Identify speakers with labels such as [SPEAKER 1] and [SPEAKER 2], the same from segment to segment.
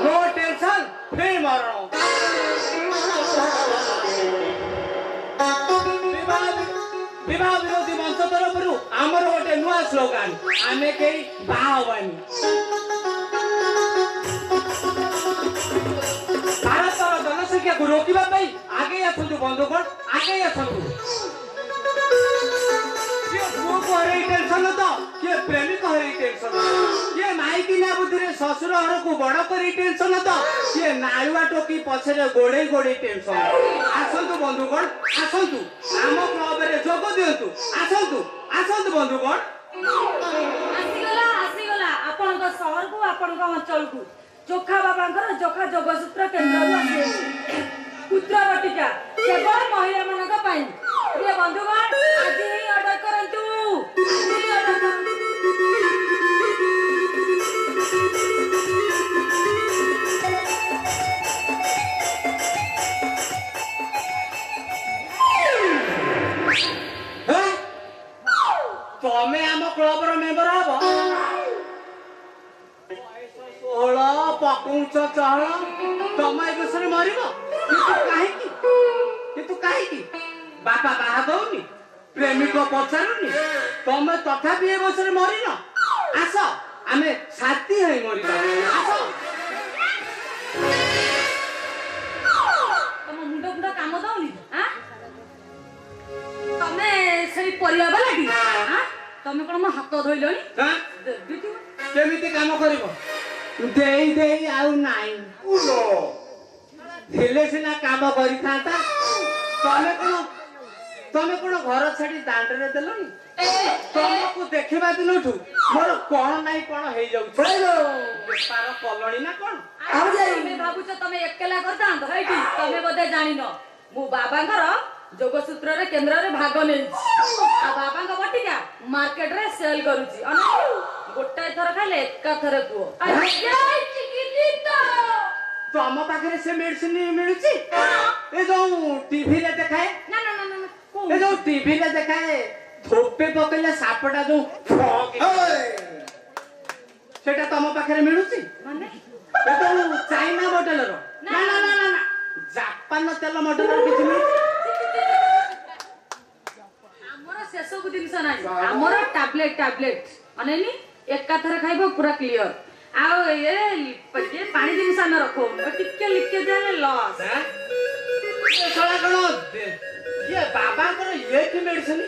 [SPEAKER 1] No tension फिर मरण विवाह विरोधी मंच तरफ आमर गोटे नुआ स्लोगान आमे कई बाहवानी भारतर जनसंख्या को रोकवा आगे आसतु बंधुगण आगे आसतु हरई टेंशन तो किए प्रेमिक हरई टेंशन किए माइकिना बुद्धि ससुर घर को बड़ कर टेंशन तो किए नालुआ टोकी पछरे गोड़े गोड़े टेंशन आसतु बंधुगण आसतु आम क्लब रे जोग दियंतु आसतु आसतु बंधुगण
[SPEAKER 2] आसीगला आपण शहर को आपण अंचल को चोखा बाबा चोखा जोगसूत्र केन्द्र पुत्र बटिका केवल महिला मानक पाई प्रिय बंधुगण आज ही ऑर्डर करंतु
[SPEAKER 1] तमे आम क्लब रो मेंबर हबो 16 पकुंच चहल तम ए बसरे मरिबो किंतु काहे बापा बाहा दउनी प्रेमिक पचारुनी तमे तथापि ए बसरे मरिन आस आमे साथी हई मरिबा आस
[SPEAKER 2] तम मुंडो मुंडो काम दउनी हां तमे सेई परिया बालाटी हां तमे कोन म हाथ धोइलोनी
[SPEAKER 1] हां केमिति काम करिवो देई देई आउ नाई उलो धिले सिना काम करि थाता तमे कोन घर छाडी दांड रे देलोनी तमको देखिबा दिनठू मोर कोन नाही कोन हेई जाउ छलो बेपार कलणी ना कोन
[SPEAKER 2] आ तमे भाबुछ तमे एकला करता हेठी तमे बदे जानिनो मु बाबांकर जोगसूत्र रे केन्द्र रे भाग नै आ बाबांक बटिका मार्केट रे सेल करूची अन गोटाय थर खाले एका थर पुओ आ जय चिकित्सा
[SPEAKER 1] तम पाखरे से मेडिसिन मिलुची ए जो टीवी रे देखाए
[SPEAKER 2] ना ना ना ना
[SPEAKER 1] ए जो टीवी रे देखाए थोपे पकले सापटा जो सेटा तम पाखरे मिलुची
[SPEAKER 2] माने
[SPEAKER 1] ए तो चाइना मॉडल रो ना ना ना ना जापान तेल मॉडल रो किछि मिलुची
[SPEAKER 2] हमर सेसो को दिनस नाही हमर टैबलेट अनेनी एका थर खाइबो पूरा क्लियर आओ ये पानी जिनस न रखो टिके लिखे देले लॉस
[SPEAKER 1] सला कोन ये बाबा कर ये की मेडिसिन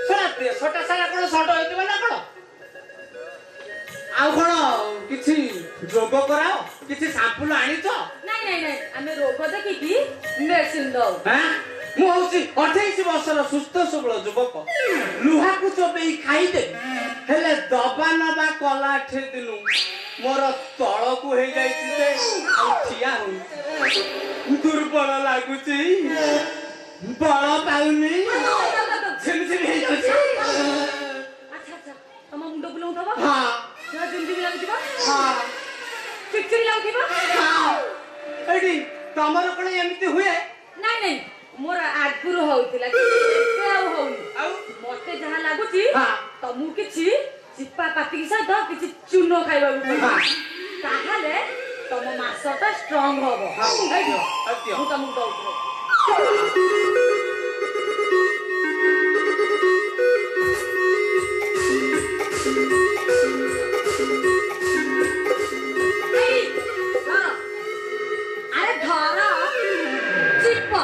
[SPEAKER 1] सला देशटा सारा कोन सट होइतबा ना कोन आउ कोन किछि जोग कराओ किछि सैंपल आनी तो
[SPEAKER 2] नहीं हमें रोग देखि की मेडिसिन दो
[SPEAKER 1] हां मु होछि 28 वर्षर सुस्थ सबल युवक लुहा को चोबेई खाई दे हेले दबा नबा कला ठे दिनु मोर तळ को हे जाईछि से ठिया हो दुर्बल लागुछि बळ पाउनी झिमझिम हे जाଉଛି
[SPEAKER 2] अच्छा तम मुंडो बुलाउ थबा
[SPEAKER 1] हां
[SPEAKER 2] छ जुंदी लागुथिबा
[SPEAKER 1] हां
[SPEAKER 2] चिकचिरी लागुथिबा
[SPEAKER 1] हां एडी तमर कोन एमिति हुए
[SPEAKER 2] नहीं मोर आगुरु होउतिला कि से आउ होउनी
[SPEAKER 1] आउ
[SPEAKER 2] मते जहा लागुची
[SPEAKER 1] हां
[SPEAKER 2] तमु किछि चिप्पा पाती सहित किछि चूनो खाइबा ताहाले तम मासटा स्ट्रांग होबो
[SPEAKER 1] हां
[SPEAKER 2] मु तमु दउतरो अरे धरा चिप्पा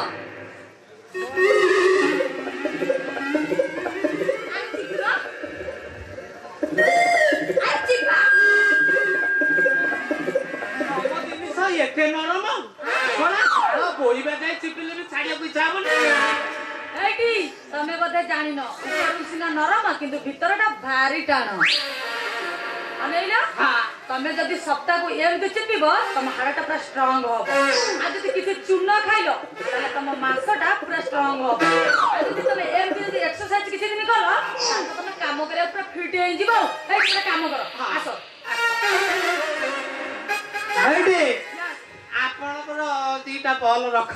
[SPEAKER 1] एते नरम कोना बोइबा जाय चिपिले भी छाडिया इच्छा हबन
[SPEAKER 2] एटी तमे बदे जानिनो सिना नरम किंतु भीतरटा भारी टाण अनेला
[SPEAKER 1] हां
[SPEAKER 2] तमे जदी सप्ताह को एमते चिपिबो तम हाड़टा पूरा स्ट्रांग होबो आ जदी किछि चूना खाइलो ताले तम मांसटा पूरा स्ट्रांग होबो आ जदी तमे एमते जदी एक्सरसाइज किछि दिन करो त तमे काम करे पूरा फिट हे जिवो ए पूरा काम करो आसो
[SPEAKER 1] हेडी आपनकर दीटा बॉल रख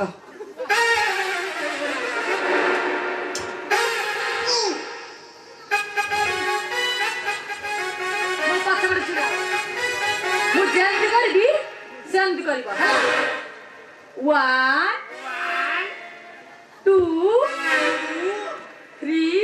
[SPEAKER 2] सेमती करबो ହେଲା 1 2 3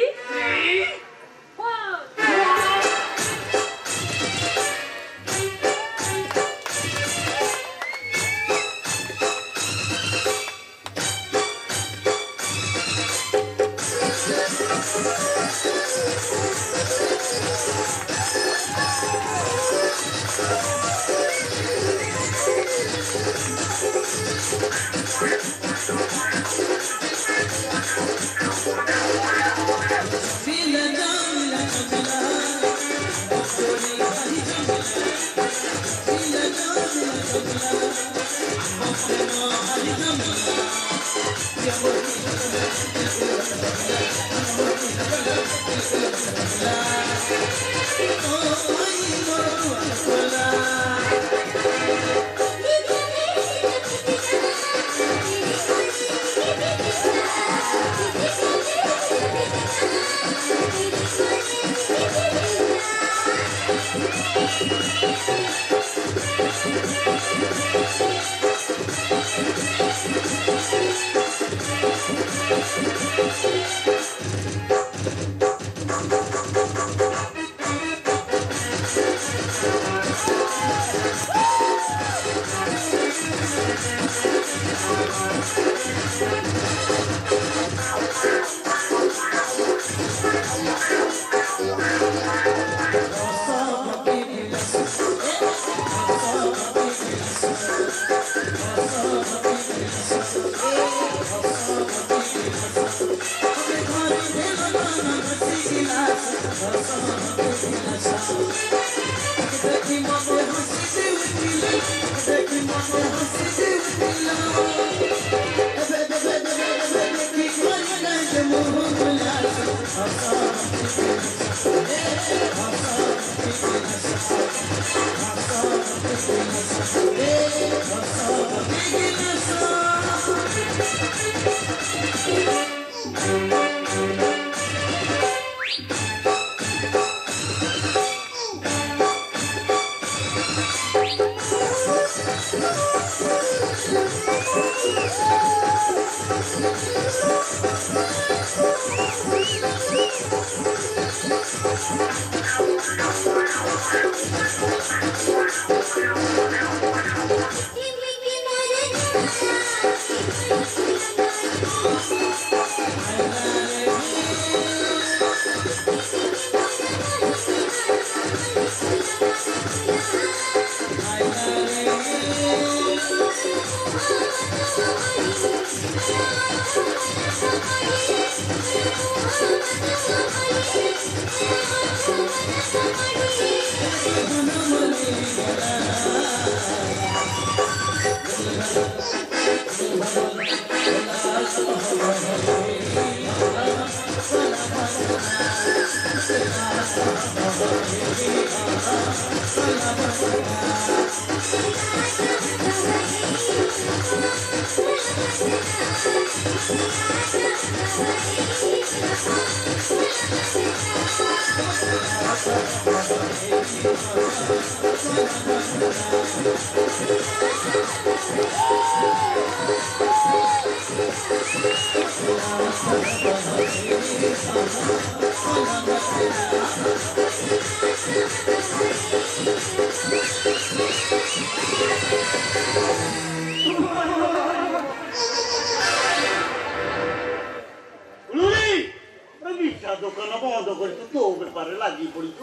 [SPEAKER 3] ଦୋକାନ ବନ୍ଦ କରିଛୁ ତୋ ବେପାରରେ ଲାଗି ପଡିଛୁ।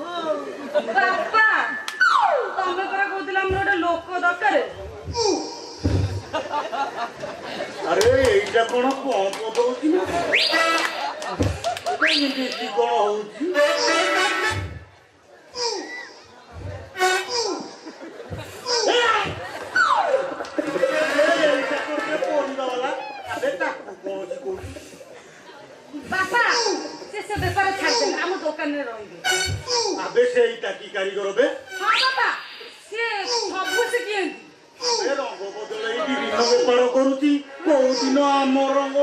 [SPEAKER 2] ବାପା ତମେ ପରା କହୁଥିଲ ଆମର ଗୋଟେ ଲୋକ ଦରକାର।
[SPEAKER 3] ଆରେ ଏଇଟା କଣ ପମ୍ପ ଦଉଛି ନା ଏମିତି କଣ ହଉଛି?
[SPEAKER 2] ବାପା ସେ ବେପାର ଛାଡ଼ିଦେଲେ ଆମ ଦୋକାନରେ ରହିବେ।
[SPEAKER 3] ଆବେ ସେଇଟା କି କାରିଗର ବେ?
[SPEAKER 2] ହଁ ବାପା ସିଏ ସବୁ ଶିଖିଛନ୍ତି।
[SPEAKER 3] ରଙ୍ଗ ବଦଳେଇ ବିଭିନ୍ନ ବେପାର କରୁଛି। କୋଉ ଦିନ ଆମ ରଙ୍ଗ